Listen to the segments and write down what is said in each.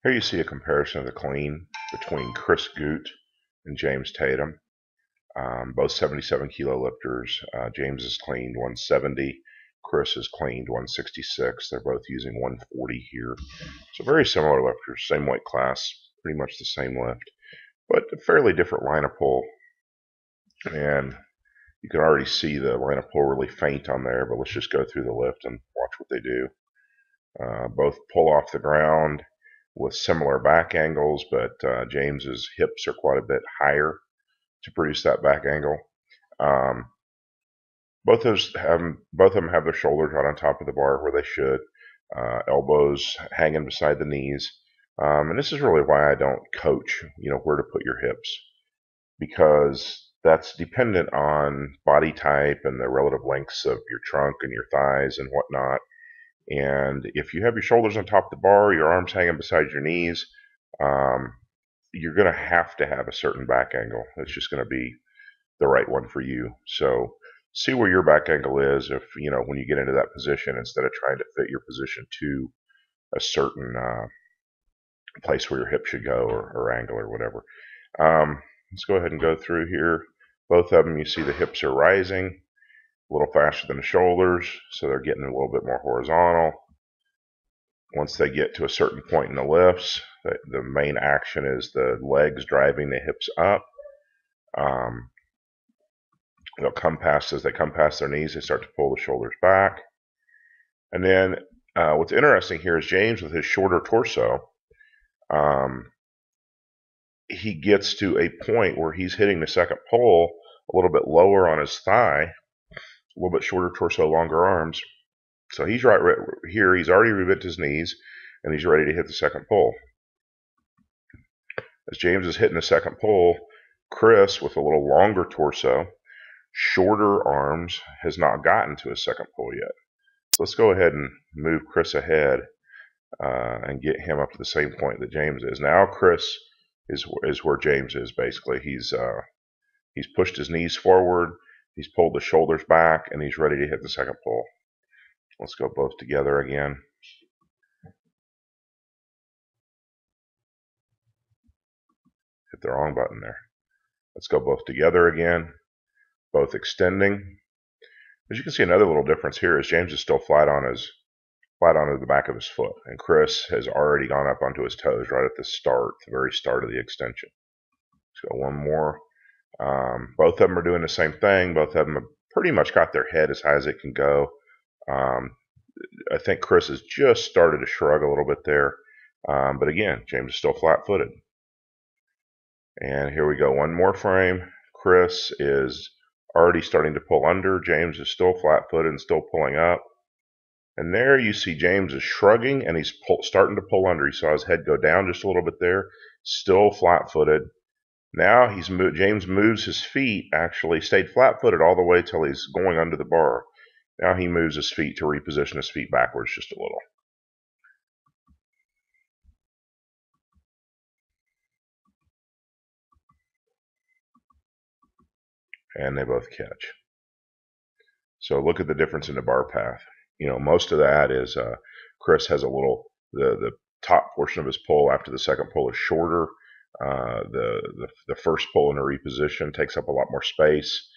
Here you see a comparison of the clean between Chris Goot and James Tatum. Both 77 kilo lifters. James has cleaned 170. Chris has cleaned 166. They're both using 140 here. So very similar lifters, same weight class, pretty much the same lift, but a fairly different line of pull. And you can already see the line of pull really faint on there, but let's just go through the lift and watch what they do. Both pull off the ground with similar back angles, but James's hips are quite a bit higher to produce that back angle. Both of them have their shoulders right on top of the bar where they should, elbows hanging beside the knees. And this is really why I don't coach, where to put your hips, because that's dependent on body type and the relative lengths of your trunk and your thighs and whatnot. And if you have your shoulders on top of the bar, your arms hanging beside your knees, you're going to have a certain back angle. It's just going to be the right one for you. So see where your back angle is if, when you get into that position, instead of trying to fit your position to a certain place where your hip should go or angle or whatever. Let's go ahead and go through here. Both of them, you see the hips are rising a little faster than the shoulders, so they're getting a little bit more horizontal. Once they get to a certain point in the lifts, the main action is the legs driving the hips up. They'll come past, as they come past their knees, they start to pull the shoulders back. And then what's interesting here is James, with his shorter torso, he gets to a point where he's hitting the second pull a little bit lower on his thigh, a little bit shorter torso, longer arms. So he's right here. He's already rebent his knees, and he's ready to hit the second pull. As James is hitting the second pull, Chris, with a little longer torso, shorter arms, has not gotten to his second pull yet. So let's go ahead and move Chris ahead and get him up to the same point that James is. Now Chris is where James is, basically. He's pushed his knees forward, he's pulled the shoulders back, and he's ready to hit the second pull. Let's go both together again. Hit the wrong button there. Let's go both together again, both extending. As you can see, another little difference here is James is still flat onto the back of his foot, and Chris has already gone up onto his toes right at the very start of the extension. Let's go one more. Both of them are doing the same thing. Both of them have pretty much got their head as high as it can go. I think Chris has just started to shrug a little bit there. But again, James is still flat-footed. And here we go, one more frame. Chris is already starting to pull under. James is still flat-footed and still pulling up. And there you see James is shrugging, and he's starting to pull under. You saw his head go down just a little bit there. Still flat-footed. Now James moves his feet, actually stayed flat-footed all the way till he's going under the bar. Now he moves his feet to reposition his feet backwards just a little. And they both catch. So look at the difference in the bar path. Most of that is Chris has a little, the top portion of his pull after the second pull is shorter. The first pull in a reposition takes up a lot more space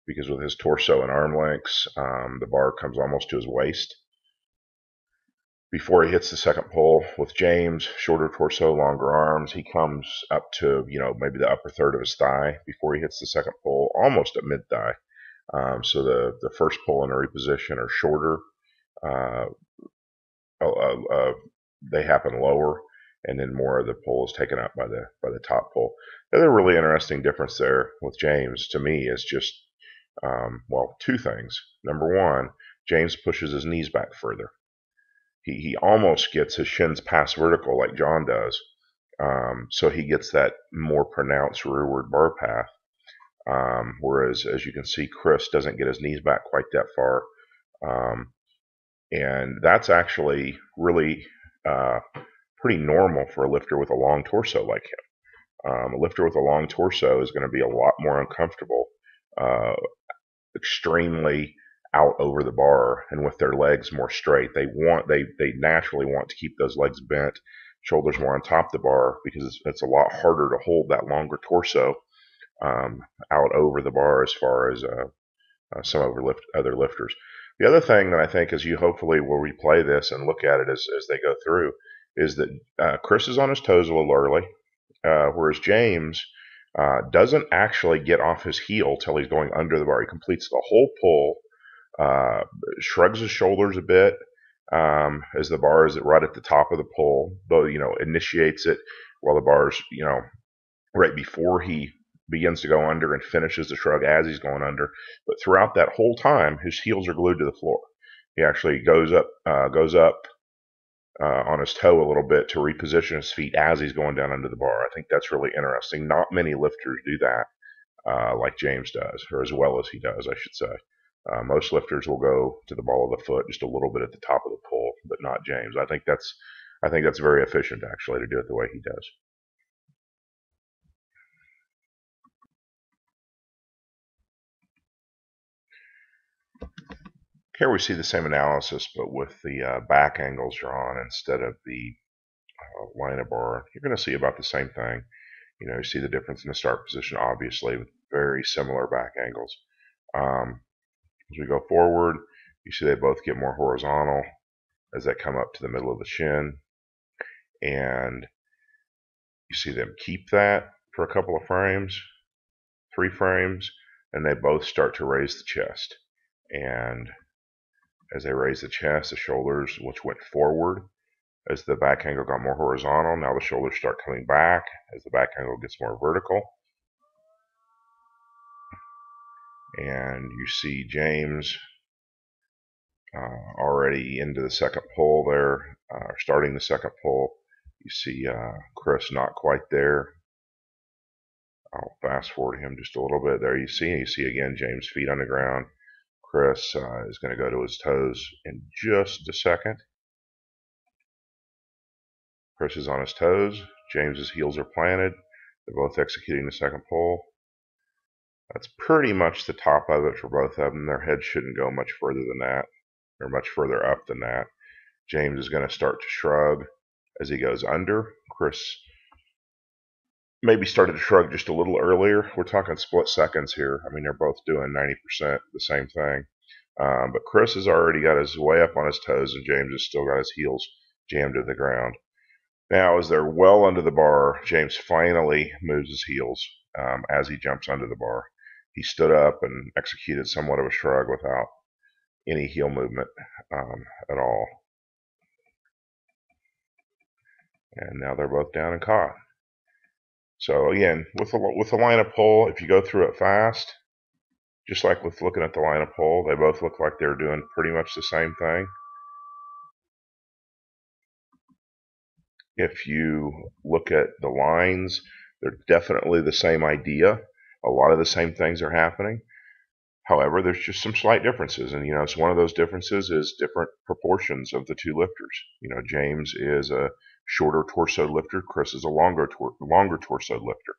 because with his torso and arm lengths, the bar comes almost to his waist before he hits the second pull. With James, shorter torso, longer arms, he comes up to maybe the upper third of his thigh before he hits the second pull, almost at mid-thigh. So the first pull and a reposition are shorter. They happen lower, and then more of the pull is taken up by the top pull. The other really interesting difference there with James, to me, is just two things. Number one, James pushes his knees back further. He almost gets his shins past vertical like John does, so he gets that more pronounced rearward bar path. Whereas, as you can see, Chris doesn't get his knees back quite that far. And that's actually really pretty normal for a lifter with a long torso like him. A lifter with a long torso is going to be a lot more uncomfortable, extremely out over the bar, and with their legs more straight. They naturally want to keep those legs bent shoulders more on top of the bar, because it's a lot harder to hold that longer torso out over the bar as far as some other lifters. The other thing that I think is, you hopefully will replay this and look at it as they go through, is that Chris is on his toes a little early, whereas James doesn't actually get off his heel till he's going under the bar. He completes the whole pull, shrugs his shoulders a bit as the bar is right at the top of the pull, though, initiates it while the bar's, right before he begins to go under, and finishes the shrug as he's going under. But throughout that whole time, his heels are glued to the floor. He actually goes up on his toe a little bit to reposition his feet as he's going down under the bar. I think that's really interesting. Not many lifters do that like James does, or as well as he does, I should say. Most lifters will go to the ball of the foot just a little bit at the top of the pull, but not James. I think that's very efficient, actually, to do it the way he does. Here we see the same analysis, but with the back angles drawn instead of the line of bar. You're going to see about the same thing. You see the difference in the start position, obviously, with very similar back angles. As we go forward, you see they both get more horizontal as they come up to the middle of the shin. And you see them keep that for a couple of frames, 3 frames, and they both start to raise the chest. And as they raise the chest, the shoulders, which went forward as the back angle got more horizontal, now the shoulders start coming back as the back angle gets more vertical. And you see James already into the second pull there, starting the second pull. You see Chris not quite there. I'll fast forward him just a little bit. There you see again James' feet on the ground. Chris is going to go to his toes in just a second. Chris is on his toes. James's heels are planted. They're both executing the second pull. That's pretty much the top of it for both of them. Their heads shouldn't go much further than that, or much further up than that. James is going to start to shrug as he goes under. Chris maybe started to shrug just a little earlier. We're talking split seconds here. I mean, they're both doing 90% the same thing. But Chris has already got his way up on his toes, and James has still got his heels jammed to the ground. Now, as they're well under the bar, James finally moves his heels as he jumps under the bar. He stood up and executed somewhat of a shrug without any heel movement at all. And now they're both down and caught. So again, with the line of pull, if you go through it fast, just like with looking at the line of pull, they both look like they're doing pretty much the same thing. If you look at the lines, they're definitely the same idea. A lot of the same things are happening. However, there's just some slight differences, and so one of those differences is different proportions of the two lifters. James is a shorter torso lifter. Chris is a longer torso lifter.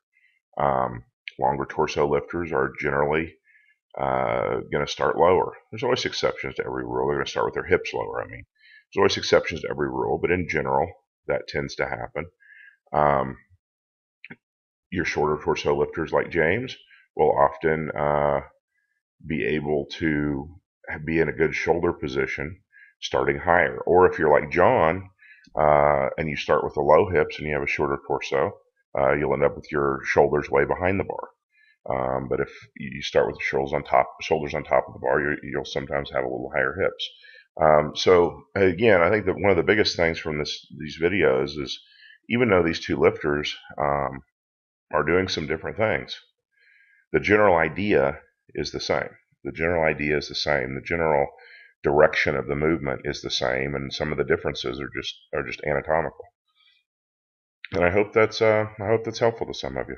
Longer torso lifters are generally going to start lower. There's always exceptions to every rule. They're going to start with their hips lower. There's always exceptions to every rule, but in general, that tends to happen. Your shorter torso lifters like James will often be able to be in a good shoulder position starting higher. Or if you're like John and you start with the low hips and you have a shorter torso, you'll end up with your shoulders way behind the bar. But if you start with the shoulders on top of the bar, you'll sometimes have a little higher hips. So again, I think that one of the biggest things from these videos is, even though these two lifters are doing some different things, the general idea is the same. The general idea is the same. The general direction of the movement is the same, and some of the differences are just anatomical. And I hope that's helpful to some of you.